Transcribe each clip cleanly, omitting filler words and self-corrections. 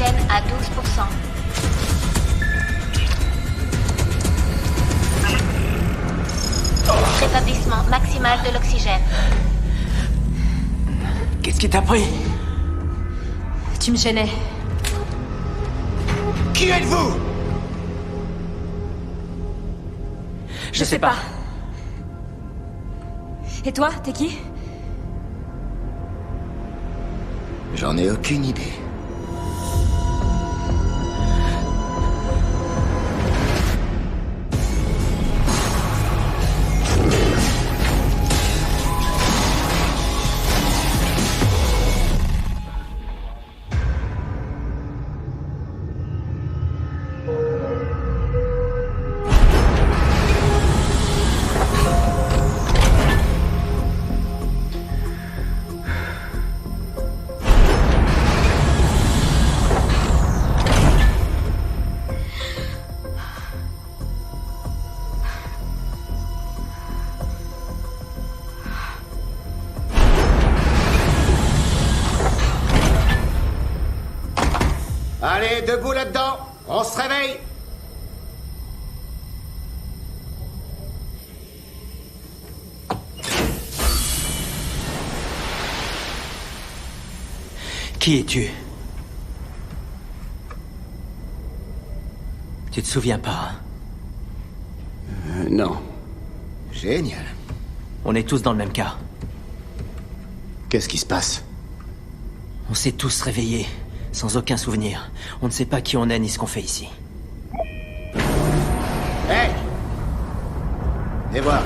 d'oxygène à 12%. Rétablissement maximal de l'oxygène. Qu'est-ce qui t'a pris? Tu me gênais. Qui êtes-vous? Je sais pas. Et toi, t'es qui? J'en ai aucune idée. Allez, debout là-dedans. On se réveille. Qui es-tu? Tu te souviens pas, hein? Non. Génial. On est tous dans le même cas. Qu'est-ce qui se passe? On s'est tous réveillés, sans aucun souvenir. On ne sait pas qui on est ni ce qu'on fait ici. Hey! Viens voir.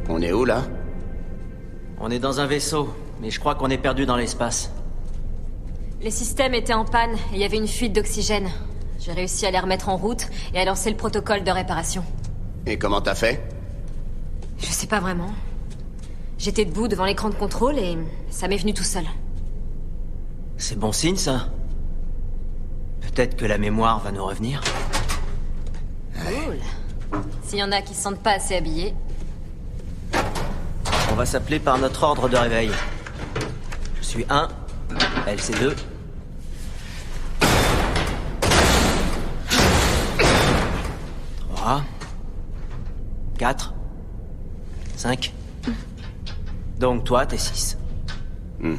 On est où, là? On est dans un vaisseau, mais je crois qu'on est perdu dans l'espace. Les systèmes étaient en panne et il y avait une fuite d'oxygène. J'ai réussi à les remettre en route et à lancer le protocole de réparation. Et comment t'as fait? Je sais pas vraiment. J'étais debout devant l'écran de contrôle et ça m'est venu tout seul. C'est bon signe, ça? Peut-être que la mémoire va nous revenir. Cool. S'il y en a qui se sentent pas assez habillés. On va s'appeler par notre ordre de réveil. Je suis 1, elle c'est 2. 3, 4, 5. Donc toi, t'es 6. On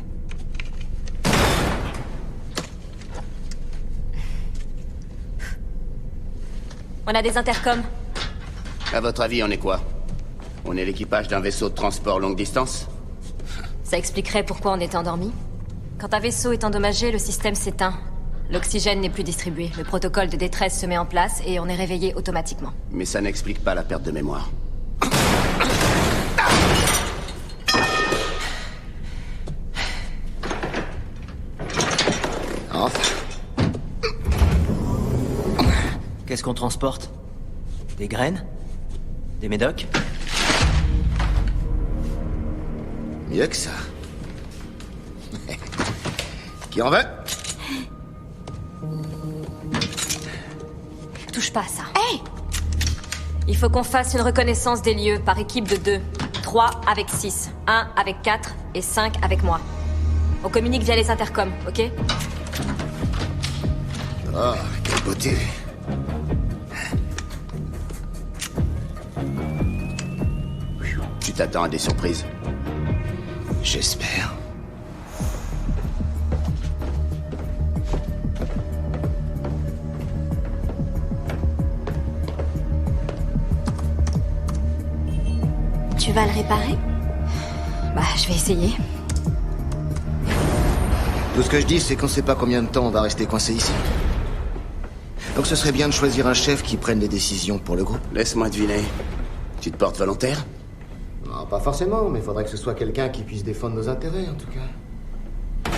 a des intercoms. À votre avis, on est quoi? On est l'équipage d'un vaisseau de transport longue distance? Ça expliquerait pourquoi on était endormi. Quand un vaisseau est endommagé, le système s'éteint. L'oxygène n'est plus distribué. Le protocole de détresse se met en place et on est réveillé automatiquement. Mais ça n'explique pas la perte de mémoire. Enfin. Qu'est-ce qu'on transporte? Des graines? Des médocs? Mieux que ça. Qui en veut? Touche pas à ça. Hey! Il faut qu'on fasse une reconnaissance des lieux par équipe de 2. 3 avec 6, 1 avec 4 et 5 avec moi. On communique via les intercoms, ok? Oh, quelle beauté. Tu t'attends à des surprises? J'espère. Tu vas le réparer? Bah, je vais essayer. Tout ce que je dis, c'est qu'on sait pas combien de temps on va rester coincé ici. Donc ce serait bien de choisir un chef qui prenne les décisions pour le groupe. Laisse-moi deviner. Tu te portes volontaire? Non, pas forcément, mais il faudrait que ce soit quelqu'un qui puisse défendre nos intérêts, en tout cas.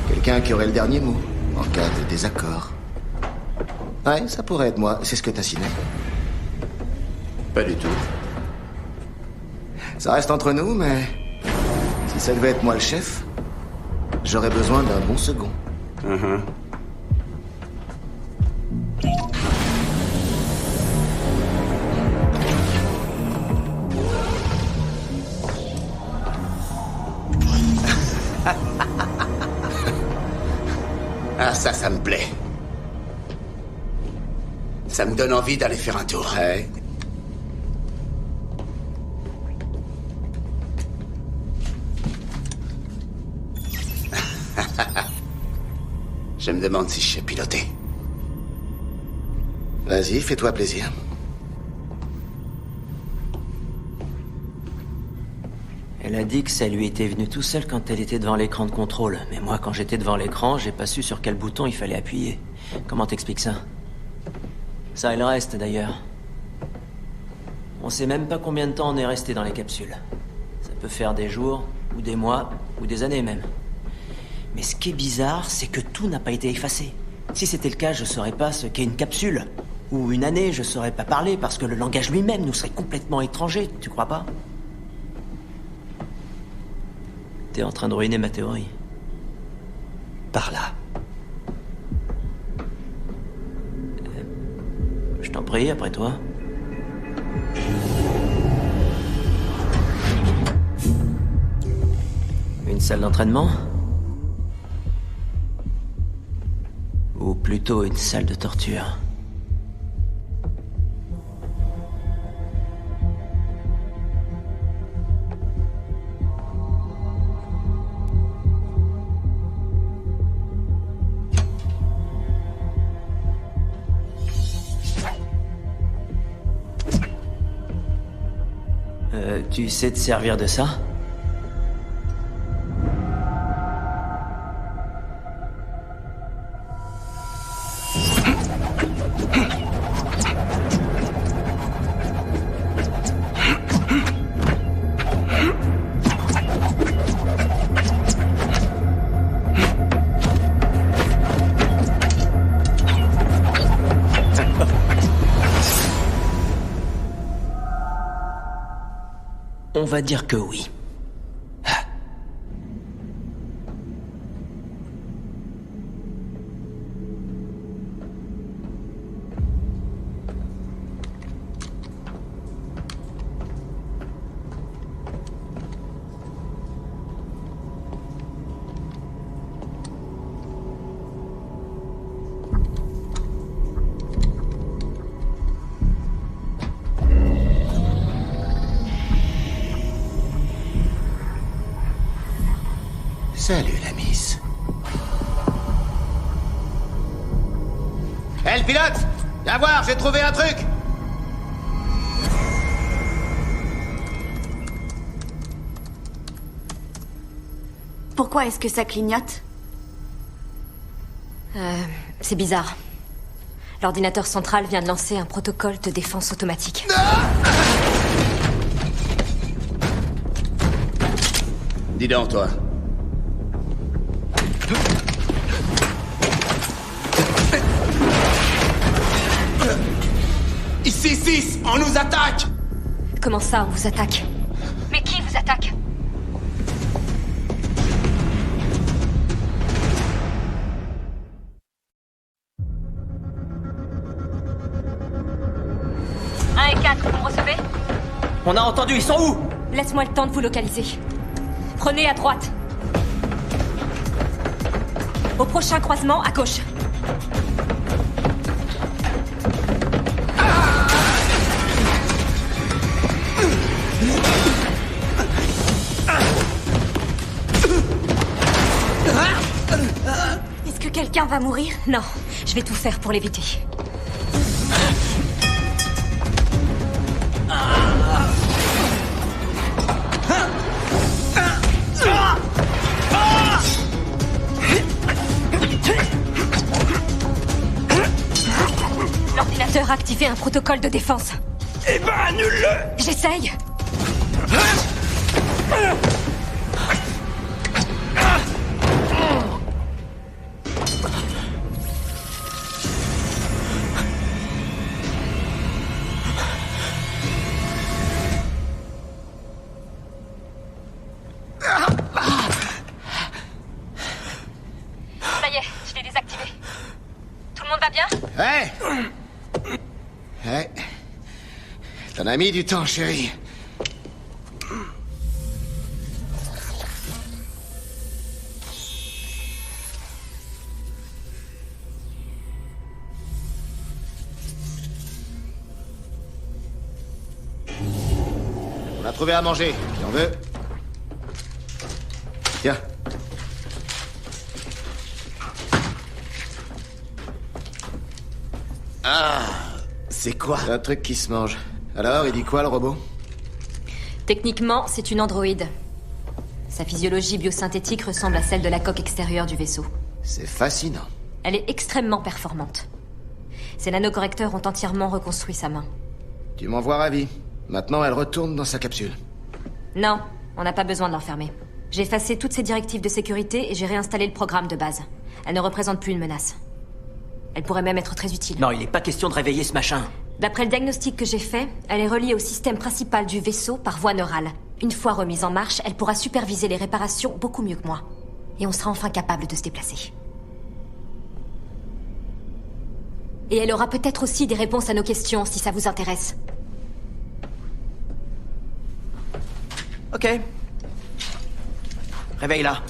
Quelqu'un qui aurait le dernier mot, en cas de désaccord. Ouais, ça pourrait être moi. C'est ce que t'as signé. Pas du tout. Ça reste entre nous, mais... Si ça devait être moi le chef, j'aurais besoin d'un bon second. Ah, ça me plaît. Ça me donne envie d'aller faire un tour. Ouais. Je me demande si je sais piloter. Vas-y, fais-toi plaisir. Elle a dit que ça lui était venu tout seul quand elle était devant l'écran de contrôle. Mais moi, quand j'étais devant l'écran, j'ai pas su sur quel bouton il fallait appuyer. Comment t'expliques ça? Ça, il reste d'ailleurs. On sait même pas combien de temps on est resté dans les capsules. Ça peut faire des jours, ou des mois, ou des années même. Mais ce qui est bizarre, c'est que tout n'a pas été effacé. Si c'était le cas, je saurais pas ce qu'est une capsule. Ou une année, je saurais pas parler parce que le langage lui-même nous serait complètement étranger, tu crois pas? T'es en train de ruiner ma théorie. Par là. Je t'en prie, après toi. Une salle d'entraînement? Ou plutôt une salle de torture? Tu sais te servir de ça? On va dire que oui. Salut, la miss. Hé, le pilote! Viens voir, j'ai trouvé un truc! Pourquoi est-ce que ça clignote? C'est bizarre. L'ordinateur central vient de lancer un protocole de défense automatique. Dis donc, toi. Ici, 6, on nous attaque! Comment ça, on vous attaque? Mais qui vous attaque? Un et 4, vous me recevez? On a entendu, ils sont où? Laisse-moi le temps de vous localiser. Prenez à droite. Au prochain croisement, à gauche. Est-ce que quelqu'un va mourir? Non, je vais tout faire pour l'éviter. L'ordinateur a activé un protocole de défense. Eh ben, annule-le! J'essaye. désactivé. Tout le monde va bien? Hey! Hey. T'en as mis du temps, chérie. On a trouvé à manger. Qui en veut? Tiens. C'est quoi? C'est un truc qui se mange. Alors, il dit quoi, le robot? Techniquement, c'est une androïde. Sa physiologie biosynthétique ressemble à celle de la coque extérieure du vaisseau. C'est fascinant. Elle est extrêmement performante. Ses nanocorrecteurs ont entièrement reconstruit sa main. Tu m'envoies ravi. Maintenant, elle retourne dans sa capsule. Non, on n'a pas besoin de l'enfermer. J'ai effacé toutes ses directives de sécurité et j'ai réinstallé le programme de base. Elle ne représente plus une menace. Elle pourrait même être très utile. Non, il n'est pas question de réveiller ce machin. D'après le diagnostic que j'ai fait, elle est reliée au système principal du vaisseau par voie neurale. Une fois remise en marche, elle pourra superviser les réparations beaucoup mieux que moi. Et on sera enfin capable de se déplacer. Et elle aura peut-être aussi des réponses à nos questions, si ça vous intéresse. Ok. Réveille-la.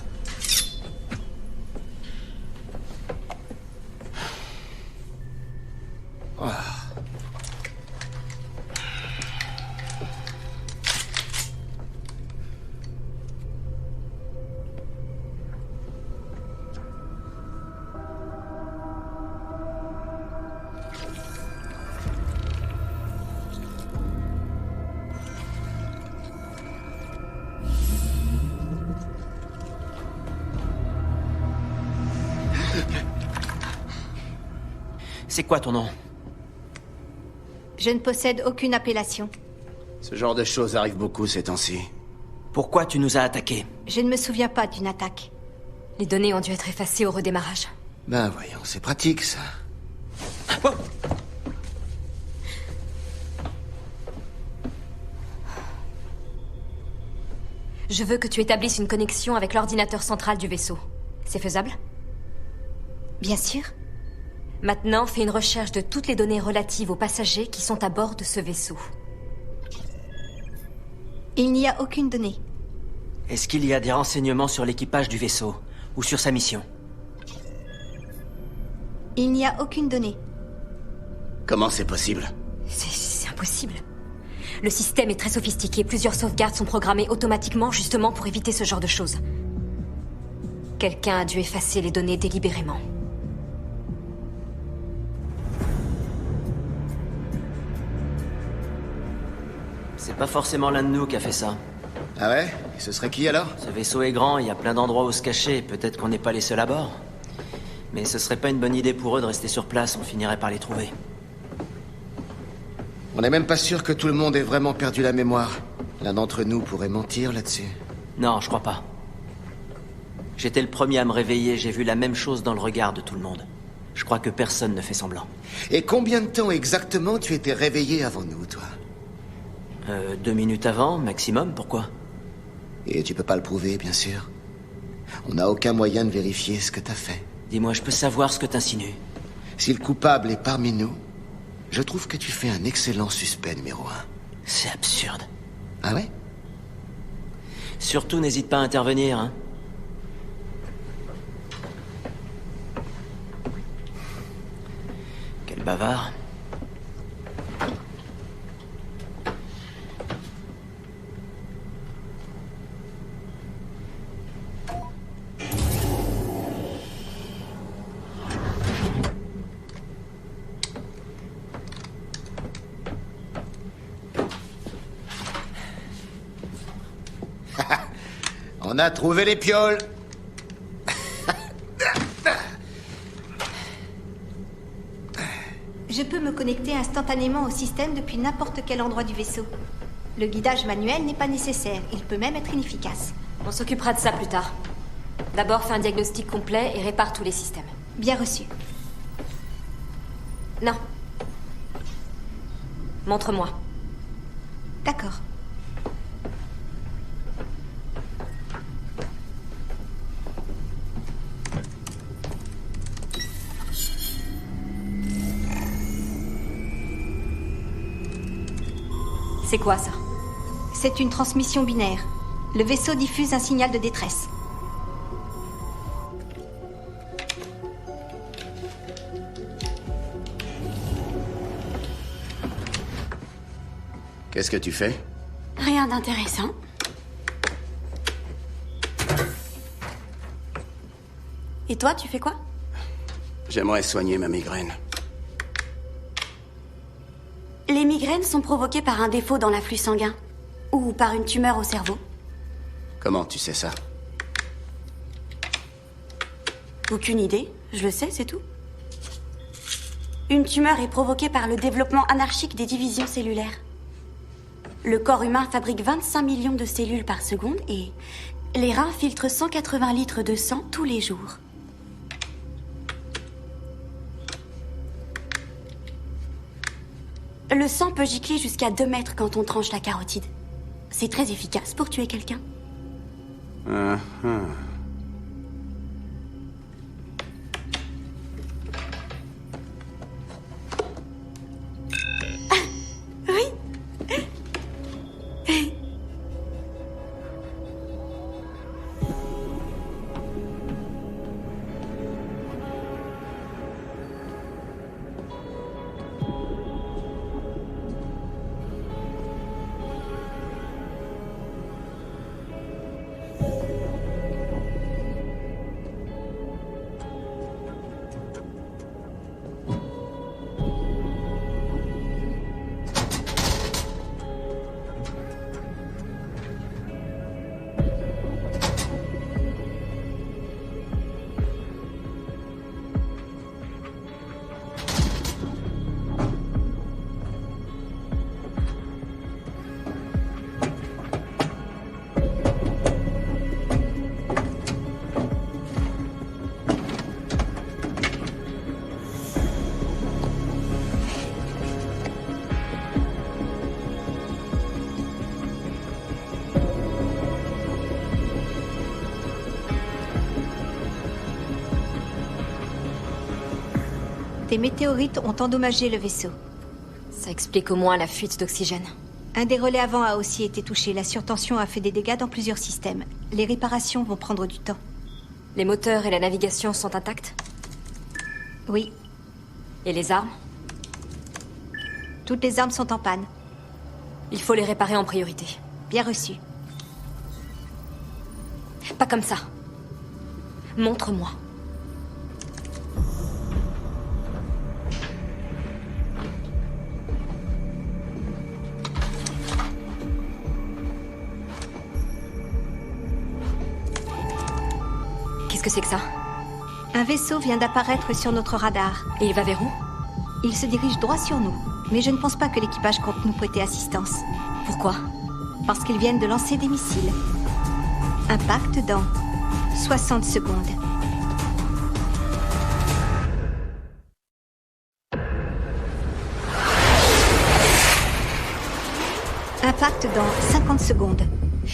C'est quoi ton nom? Je ne possède aucune appellation. Ce genre de choses arrive beaucoup ces temps-ci. Pourquoi tu nous as attaqués? Je ne me souviens pas d'une attaque. Les données ont dû être effacées au redémarrage. Ben voyons, c'est pratique, ça. Oh. Je veux que tu établisses une connexion avec l'ordinateur central du vaisseau. C'est faisable? Bien sûr. Maintenant, fais une recherche de toutes les données relatives aux passagers qui sont à bord de ce vaisseau. Il n'y a aucune donnée. Est-ce qu'il y a des renseignements sur l'équipage du vaisseau? Ou sur sa mission? Il n'y a aucune donnée. Comment c'est possible? C'est impossible. Le système est très sophistiqué. Plusieurs sauvegardes sont programmées automatiquement justement pour éviter ce genre de choses. Quelqu'un a dû effacer les données délibérément. C'est pas forcément l'un de nous qui a fait ça. Ah ouais? Et ce serait qui, alors? Ce vaisseau est grand, il y a plein d'endroits où se cacher, peut-être qu'on n'est pas les seuls à bord. Mais ce serait pas une bonne idée pour eux de rester sur place, on finirait par les trouver. On n'est même pas sûr que tout le monde ait vraiment perdu la mémoire. L'un d'entre nous pourrait mentir là-dessus. Non, je crois pas. J'étais le premier à me réveiller, j'ai vu la même chose dans le regard de tout le monde. Je crois que personne ne fait semblant. Et combien de temps exactement tu étais réveillé avant nous, toi? 2 minutes avant, maximum, pourquoi? Et tu peux pas le prouver, bien sûr. On n'a aucun moyen de vérifier ce que t'as fait. Dis-moi, je peux savoir ce que t'insinues? Si le coupable est parmi nous, je trouve que tu fais un excellent suspect numéro 1. C'est absurde. Ah ouais? Surtout, n'hésite pas à intervenir, hein. Quel bavard. On a trouvé les pioles. Je peux me connecter instantanément au système depuis n'importe quel endroit du vaisseau. Le guidage manuel n'est pas nécessaire, il peut même être inefficace. On s'occupera de ça plus tard. D'abord, fais un diagnostic complet et répare tous les systèmes. Bien reçu. Non. Montre-moi. D'accord. C'est quoi ça? C'est une transmission binaire. Le vaisseau diffuse un signal de détresse. Qu'est-ce que tu fais? Rien d'intéressant. Et toi, tu fais quoi? J'aimerais soigner ma migraine. Les migraines sont provoquées par un défaut dans l'afflux sanguin. Ou par une tumeur au cerveau. Comment tu sais ça? Aucune idée, je le sais, c'est tout. Une tumeur est provoquée par le développement anarchique des divisions cellulaires. Le corps humain fabrique 25 millions de cellules par seconde et les reins filtrent 180 litres de sang tous les jours. Le sang peut gicler jusqu'à 2 mètres quand on tranche la carotide. C'est très efficace pour tuer quelqu'un. Des météorites ont endommagé le vaisseau. Ça explique au moins la fuite d'oxygène. Un des relais avant a aussi été touché. La surtension a fait des dégâts dans plusieurs systèmes. Les réparations vont prendre du temps. Les moteurs et la navigation sont intacts? Oui, Et les armes? toutes les armes sont en panne. Il faut les réparer en priorité. Bien reçu. Pas comme ça. Montre-moi. Qu'est-ce que c'est que ça? Un vaisseau vient d'apparaître sur notre radar. Et il va vers où? Il se dirige droit sur nous. Mais je ne pense pas que l'équipage compte nous prêter assistance. Pourquoi? Parce qu'ils viennent de lancer des missiles. Impact dans 60 secondes. Impact dans 50 secondes.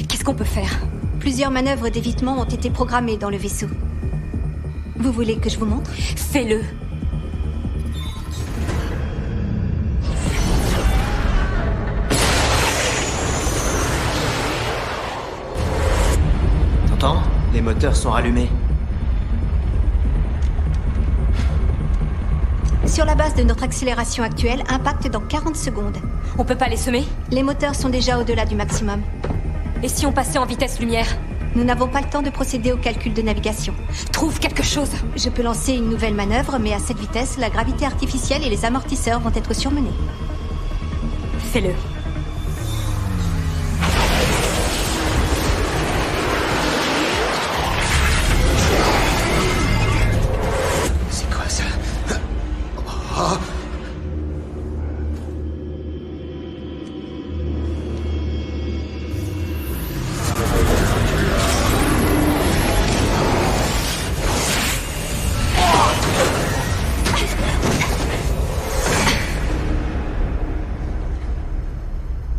Qu'est-ce qu'on peut faire? Plusieurs manœuvres d'évitement ont été programmées dans le vaisseau. Vous voulez que je vous montre? Fais-le. T'entends? Les moteurs sont rallumés. Sur la base de notre accélération actuelle, impact dans 40 secondes. On peut pas les semer? Les moteurs sont déjà au-delà du maximum. Et si on passait en vitesse lumière? Nous n'avons pas le temps de procéder au calcul de navigation. Trouve quelque chose! Je peux lancer une nouvelle manœuvre, mais à cette vitesse, la gravité artificielle et les amortisseurs vont être surmenés. Fais-le. C'est quoi ça? Oh.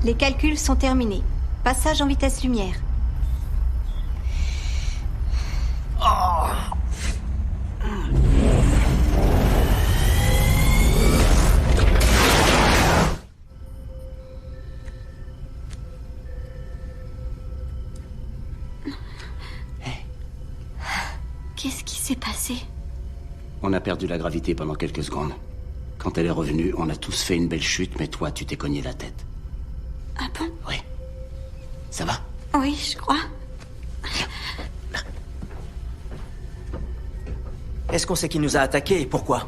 Les calculs sont terminés. Passage en vitesse lumière. On a perdu la gravité pendant quelques secondes. Quand elle est revenue, on a tous fait une belle chute, mais toi, tu t'es cogné la tête. Ah bon? Oui. Ça va? Oui, je crois. Est-ce qu'on sait qui nous a attaqués et pourquoi?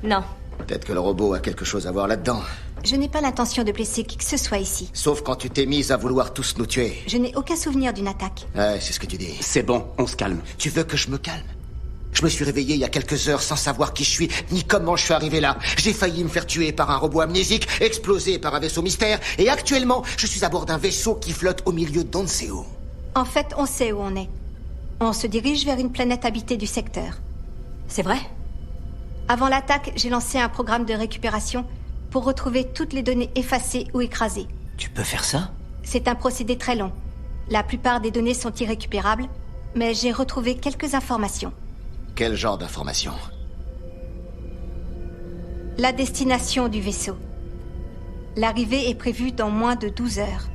Non. Peut-être que le robot a quelque chose à voir là-dedans. Je n'ai pas l'intention de blesser qui que ce soit ici. Sauf quand tu t'es mise à vouloir tous nous tuer. Je n'ai aucun souvenir d'une attaque. Ouais, c'est ce que tu dis. C'est bon, on se calme. Tu veux que je me calme? Je me suis réveillé il y a quelques heures sans savoir qui je suis, ni comment je suis arrivé là. J'ai failli me faire tuer par un robot amnésique, exploser par un vaisseau mystère, et actuellement, je suis à bord d'un vaisseau qui flotte au milieu d'on ne sait où. En fait, on sait où on est. On se dirige vers une planète habitée du secteur. C'est vrai? Avant l'attaque, j'ai lancé un programme de récupération pour retrouver toutes les données effacées ou écrasées. Tu peux faire ça? C'est un procédé très long. La plupart des données sont irrécupérables, mais j'ai retrouvé quelques informations. Quel genre d'information? La destination du vaisseau. L'arrivée est prévue dans moins de 12 heures.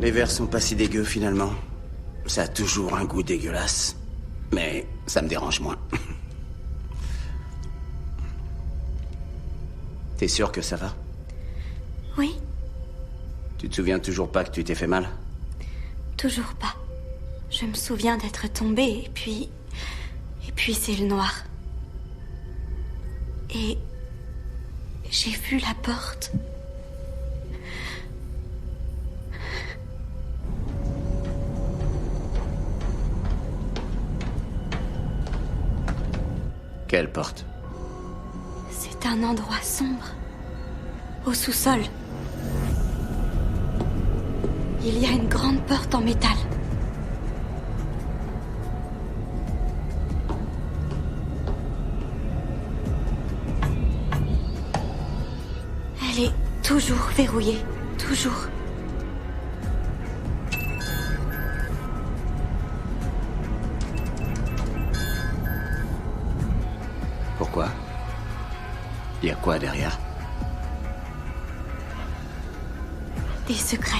Les verres sont pas si dégueux finalement. Ça a toujours un goût dégueulasse. Mais ça me dérange moins. T'es sûr que ça va? Oui, Tu te souviens toujours pas que tu t'es fait mal? toujours pas. Je me souviens d'être tombée, et puis... Et puis c'est le noir. Et... j'ai vu la porte. Quelle porte? C'est un endroit sombre. Au sous-sol. Il y a une grande porte en métal. Elle est toujours verrouillée. Toujours. Pourquoi? Il y a quoi derrière? Des secrets.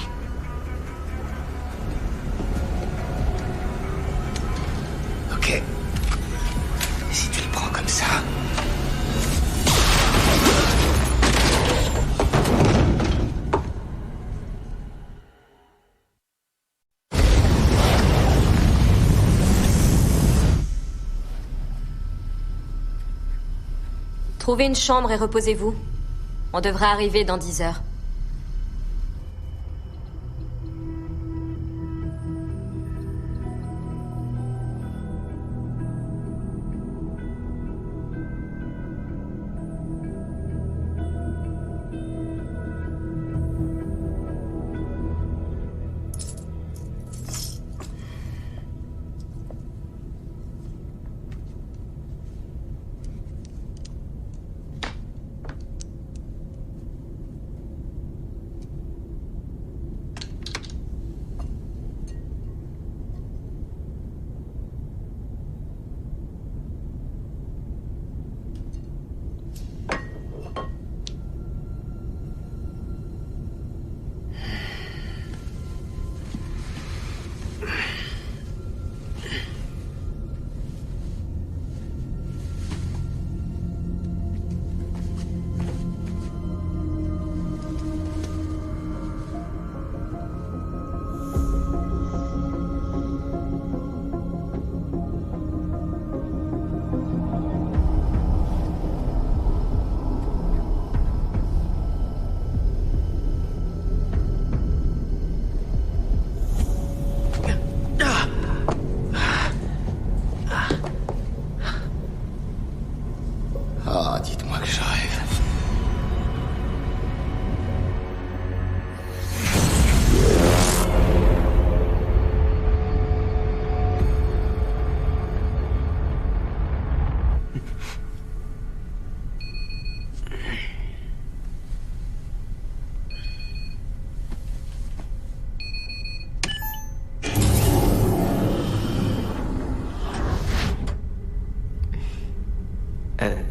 Ok. Si tu le prends comme ça... Trouvez une chambre et reposez-vous. On devrait arriver dans 10 heures. Ah, dites-moi que je rêve.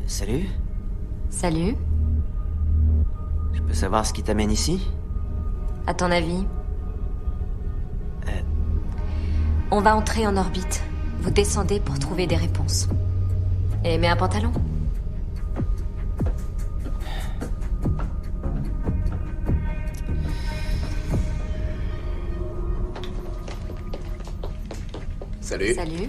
Salut. Salut. Je peux savoir ce qui t'amène ici? À ton avis? On va entrer en orbite. Vous descendez pour trouver des réponses. Et mets un pantalon. Salut. Salut.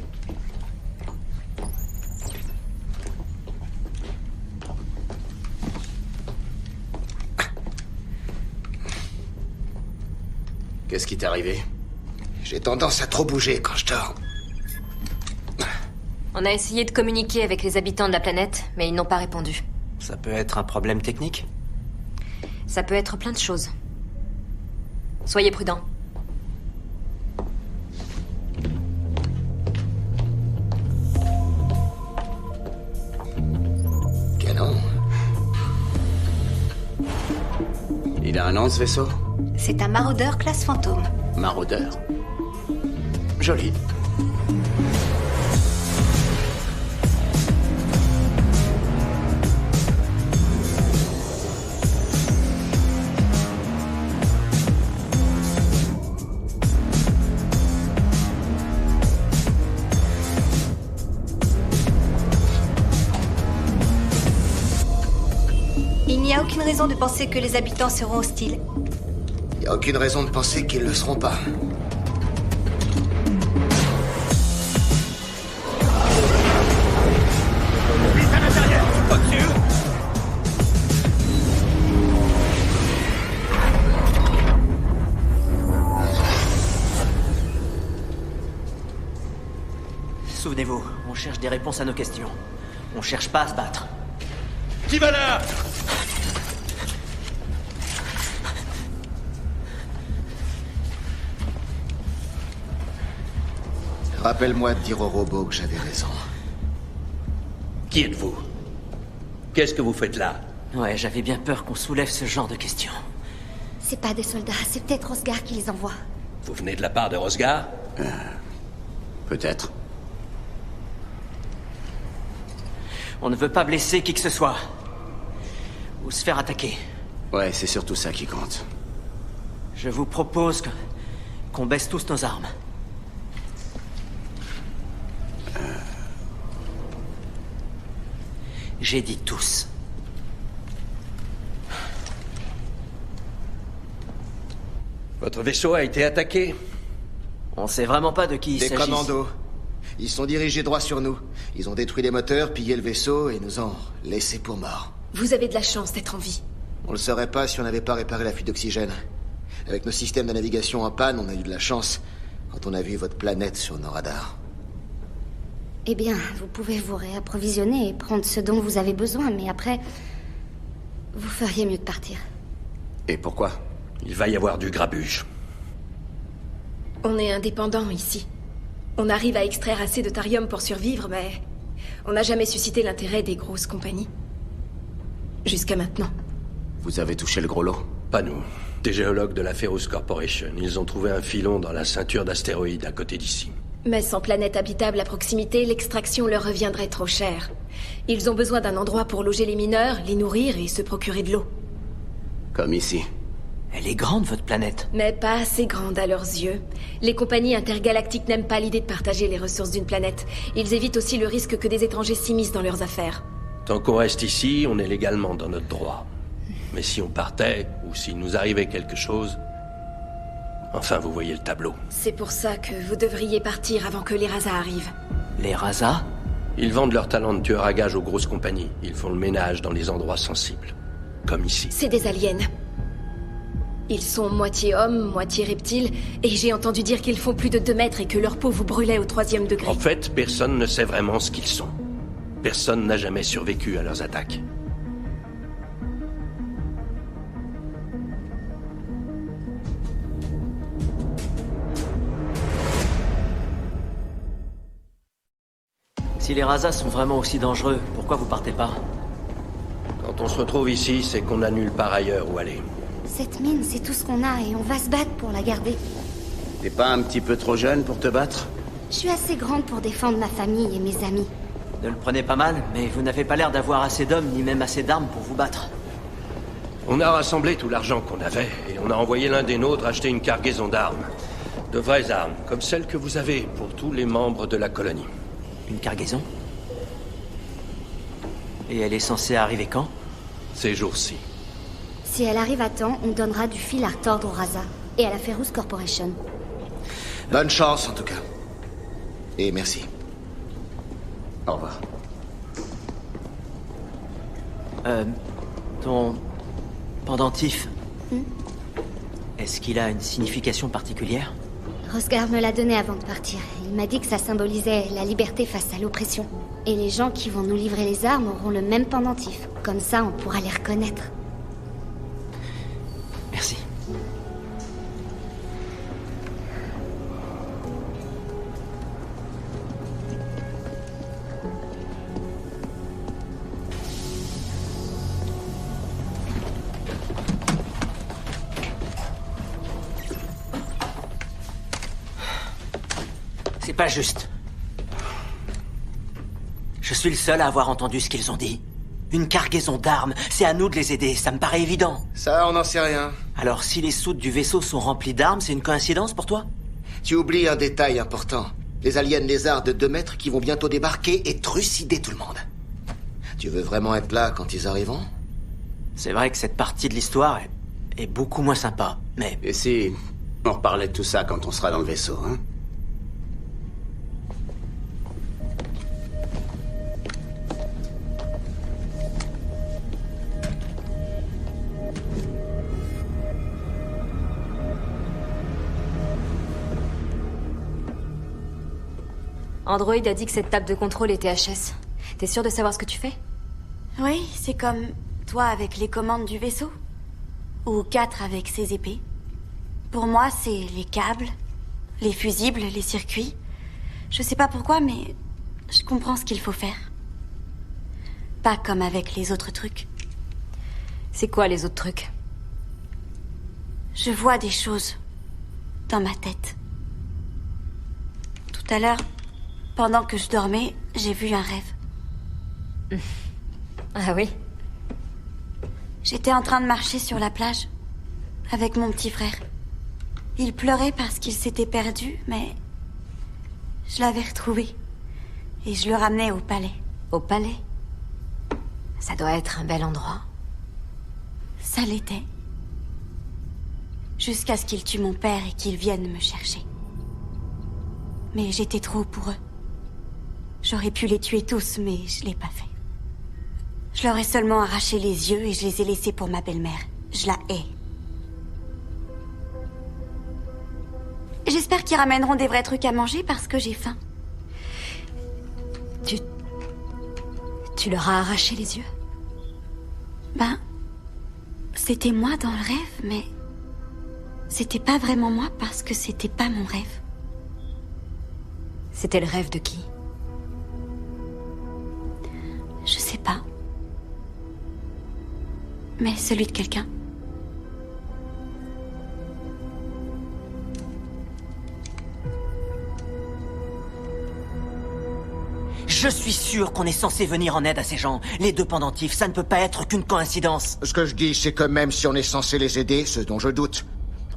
Qu'est-ce qui t'est arrivé? J'ai tendance à trop bouger quand je dors. On a essayé de communiquer avec les habitants de la planète, mais ils n'ont pas répondu. Ça peut être un problème technique? Ça peut être plein de choses. Soyez prudents. Canon. Il a un nom, ce vaisseau? C'est un maraudeur classe fantôme. Maraudeur. Joli. Il n'y a aucune raison de penser que les habitants seront hostiles. Il n'y a aucune raison de penser qu'ils le seront pas. Souvenez-vous, on cherche des réponses à nos questions. On cherche pas à se battre. Qui va là? Rappelle-moi de dire au robot que j'avais raison. Qui êtes-vous? Qu'est-ce que vous faites là? Ouais, j'avais bien peur qu'on soulève ce genre de questions. C'est pas des soldats, c'est peut-être Osgar qui les envoie. Vous venez de la part de Rosgar? Peut-être. On ne veut pas blesser qui que ce soit. Ou se faire attaquer. Ouais, c'est surtout ça qui compte. Je vous propose qu'on baisse tous nos armes. J'ai dit tous. Votre vaisseau a été attaqué? On sait vraiment pas de qui il Des s'agit. commandos. Ils sont dirigés droit sur nous. Ils ont détruit les moteurs, pillé le vaisseau et nous ont laissés pour morts. Vous avez de la chance d'être en vie. On le saurait pas si on n'avait pas réparé la fuite d'oxygène. Avec nos systèmes de navigation en panne, on a eu de la chance quand on a vu votre planète sur nos radars. Eh bien, vous pouvez vous réapprovisionner et prendre ce dont vous avez besoin, mais après, vous feriez mieux de partir. Et pourquoi? Il va y avoir du grabuge. On est indépendants ici. On arrive à extraire assez de tharium pour survivre, mais on n'a jamais suscité l'intérêt des grosses compagnies. Jusqu'à maintenant. Vous avez touché le gros lot? Pas nous. Des géologues de la Ferrous Corporation. Ils ont trouvé un filon dans la ceinture d'astéroïdes à côté d'ici. Mais sans planète habitable à proximité, l'extraction leur reviendrait trop cher. Ils ont besoin d'un endroit pour loger les mineurs, les nourrir et se procurer de l'eau. Comme ici. Elle est grande, votre planète. Mais pas assez grande à leurs yeux. Les compagnies intergalactiques n'aiment pas l'idée de partager les ressources d'une planète. Ils évitent aussi le risque que des étrangers s'immiscent dans leurs affaires. Tant qu'on reste ici, on est légalement dans notre droit. Mais si on partait, ou s'il nous arrivait quelque chose... Enfin, vous voyez le tableau. C'est pour ça que vous devriez partir avant que les Rasa arrivent. Les Rasa? Ils vendent leur talent de tueur à gages aux grosses compagnies. Ils font le ménage dans les endroits sensibles. Comme ici. C'est des aliens. Ils sont moitié hommes, moitié reptiles, et j'ai entendu dire qu'ils font plus de 2 mètres et que leur peau vous brûlait au 3e degré. En fait, personne ne sait vraiment ce qu'ils sont. Personne n'a jamais survécu à leurs attaques. Si les Razas sont vraiment aussi dangereux, pourquoi vous partez pas? Quand on se retrouve ici, c'est qu'on n'a nulle part ailleurs où aller. Cette mine, c'est tout ce qu'on a et on va se battre pour la garder. T'es pas un petit peu trop jeune pour te battre? Je suis assez grande pour défendre ma famille et mes amis. Ne le prenez pas mal, mais vous n'avez pas l'air d'avoir assez d'hommes ni même assez d'armes pour vous battre. On a rassemblé tout l'argent qu'on avait et on a envoyé l'un des nôtres acheter une cargaison d'armes. De vraies armes, comme celles que vous avez pour tous les membres de la colonie. Une cargaison? Et elle est censée arriver quand? Ces jours-ci. Si elle arrive à temps, on donnera du fil à retordre au Raza et à la Ferrous Corporation. Bonne chance, en tout cas. Et merci. Au revoir. Ton pendentif, est-ce qu'il a une signification particulière? Rosgar me l'a donné avant de partir. Il m'a dit que ça symbolisait la liberté face à l'oppression. Et les gens qui vont nous livrer les armes auront le même pendentif. Comme ça, on pourra les reconnaître. Merci. C'est pas juste. Je suis le seul à avoir entendu ce qu'ils ont dit. Une cargaison d'armes, c'est à nous de les aider, ça me paraît évident. Ça, on n'en sait rien. Alors si les soutes du vaisseau sont remplies d'armes, c'est une coïncidence pour toi? Tu oublies un détail important. Les aliens lézards de 2 mètres qui vont bientôt débarquer et trucider tout le monde. Tu veux vraiment être là quand ils arriveront? C'est vrai que cette partie de l'histoire est beaucoup moins sympa, mais... Et si on reparlait de tout ça quand on sera dans le vaisseau, hein? Android a dit que cette table de contrôle était HS. T'es sûr de savoir ce que tu fais? Oui, c'est comme toi avec les commandes du vaisseau. Ou 4 avec ses épées. Pour moi, c'est les câbles, les fusibles, les circuits. Je sais pas pourquoi, mais je comprends ce qu'il faut faire. Pas comme avec les autres trucs. C'est quoi les autres trucs? Je vois des choses dans ma tête. Tout à l'heure, pendant que je dormais, j'ai vu un rêve. Ah oui? J'étais en train de marcher sur la plage avec mon petit frère. Il pleurait parce qu'il s'était perdu, mais je l'avais retrouvé et je le ramenais au palais. Au palais? Ça doit être un bel endroit. Ça l'était. Jusqu'à ce qu'ils tuent mon père et qu'ils viennent me chercher. Mais j'étais trop pour eux. J'aurais pu les tuer tous, mais je l'ai pas fait. Je leur ai seulement arraché les yeux et je les ai laissés pour ma belle-mère. Je la hais. J'espère qu'ils ramèneront des vrais trucs à manger parce que j'ai faim. Tu leur as arraché les yeux? Ben, c'était moi dans le rêve, mais c'était pas vraiment moi parce que c'était pas mon rêve. C'était le rêve de qui? Je sais pas. Mais celui de quelqu'un. Je suis sûr qu'on est censé venir en aide à ces gens. Les 2 pendentifs, ça ne peut pas être qu'une coïncidence. Ce que je dis, c'est que même si on est censé les aider, ce dont je doute,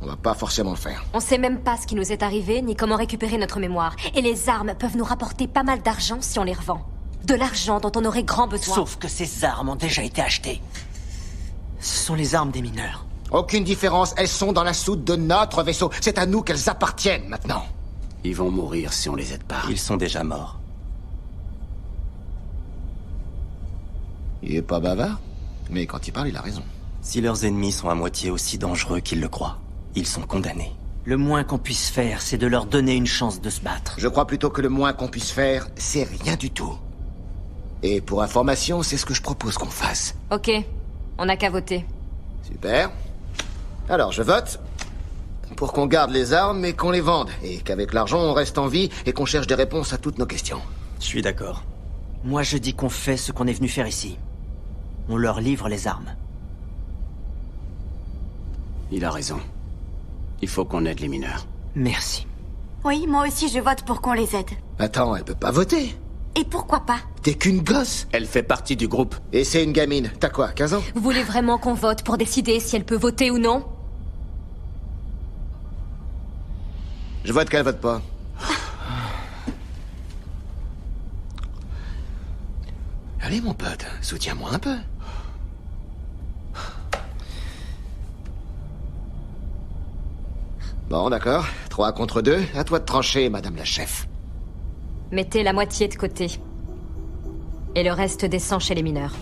on va pas forcément le faire. On sait même pas ce qui nous est arrivé, ni comment récupérer notre mémoire. Et les armes peuvent nous rapporter pas mal d'argent si on les revend. De l'argent dont on aurait grand besoin. Sauf que ces armes ont déjà été achetées. Ce sont les armes des mineurs. Aucune différence, elles sont dans la soute de notre vaisseau. C'est à nous qu'elles appartiennent maintenant. Ils vont mourir si on les aide pas. Ils sont déjà morts. Il est pas bavard, mais quand il parle, il a raison. Si leurs ennemis sont à moitié aussi dangereux qu'ils le croient, ils sont condamnés. Le moins qu'on puisse faire, c'est de leur donner une chance de se battre. Je crois plutôt que le moins qu'on puisse faire, c'est rien du tout. Et pour information, c'est ce que je propose qu'on fasse. Ok, on n'a qu'à voter. Super. Alors, je vote pour qu'on garde les armes et qu'on les vende. Et qu'avec l'argent, on reste en vie et qu'on cherche des réponses à toutes nos questions. Je suis d'accord. Moi, je dis qu'on fait ce qu'on est venu faire ici. On leur livre les armes. Il a raison. Il faut qu'on aide les mineurs. Merci. Oui, moi aussi je vote pour qu'on les aide. Attends, elle peut pas voter. Et pourquoi pas? T'es qu'une gosse. Elle fait partie du groupe. Et c'est une gamine. T'as quoi, 15 ans? Vous voulez vraiment qu'on vote pour décider si elle peut voter ou non? Je vote qu'elle vote pas. Allez, mon pote, soutiens-moi un peu. Bon, d'accord. 3 contre 2. À toi de trancher, madame la chef. Mettez la moitié de côté. Et le reste descend chez les mineurs.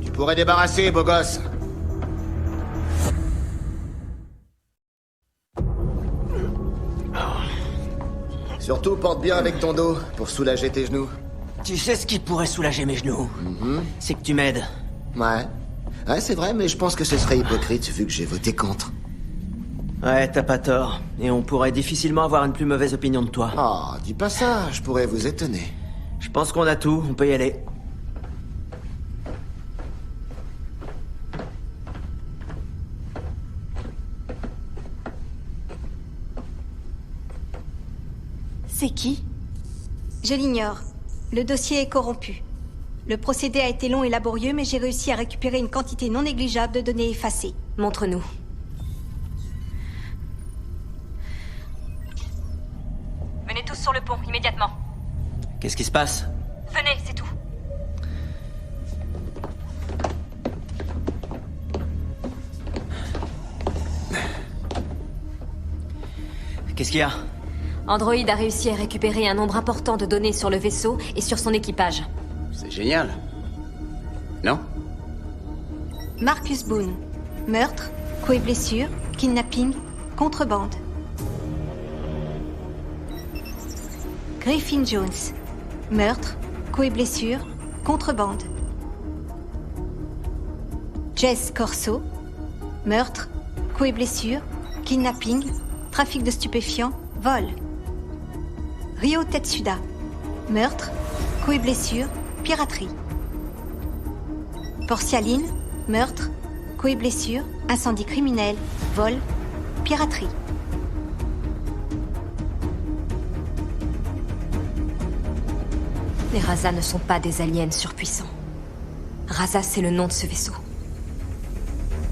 Tu pourrais débarrasser, beau gosse. Surtout, porte bien avec ton dos, pour soulager tes genoux. Tu sais ce qui pourrait soulager mes genoux? C'est que tu m'aides. Ouais. Ouais, c'est vrai, mais je pense que ce serait hypocrite vu que j'ai voté contre. Ouais, t'as pas tort. Et on pourrait difficilement avoir une plus mauvaise opinion de toi. Oh, dis pas ça, je pourrais vous étonner. Je pense qu'on a tout, on peut y aller. C'est qui? Je l'ignore. Le dossier est corrompu. Le procédé a été long et laborieux, mais j'ai réussi à récupérer une quantité non négligeable de données effacées. Montre-nous. Venez tous sur le pont, immédiatement. Qu'est-ce qui se passe? Venez, c'est tout. Qu'est-ce qu'il y a? Android a réussi à récupérer un nombre important de données sur le vaisseau et sur son équipage. C'est génial. Non? Marcus Boone. Meurtre, coups et blessures, kidnapping, contrebande. Griffin Jones. Meurtre, coups et blessures, contrebande. Jess Corso. Meurtre, coups et blessures, kidnapping, trafic de stupéfiants, vol. Ryo Tetsuda. Meurtre, coups et blessures, piraterie. Portialine. Meurtre, coups et blessures, incendie criminel, vol, piraterie. Les Raza ne sont pas des aliens surpuissants. Raza, c'est le nom de ce vaisseau.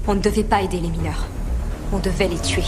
On ne devait pas aider les mineurs. On devait les tuer.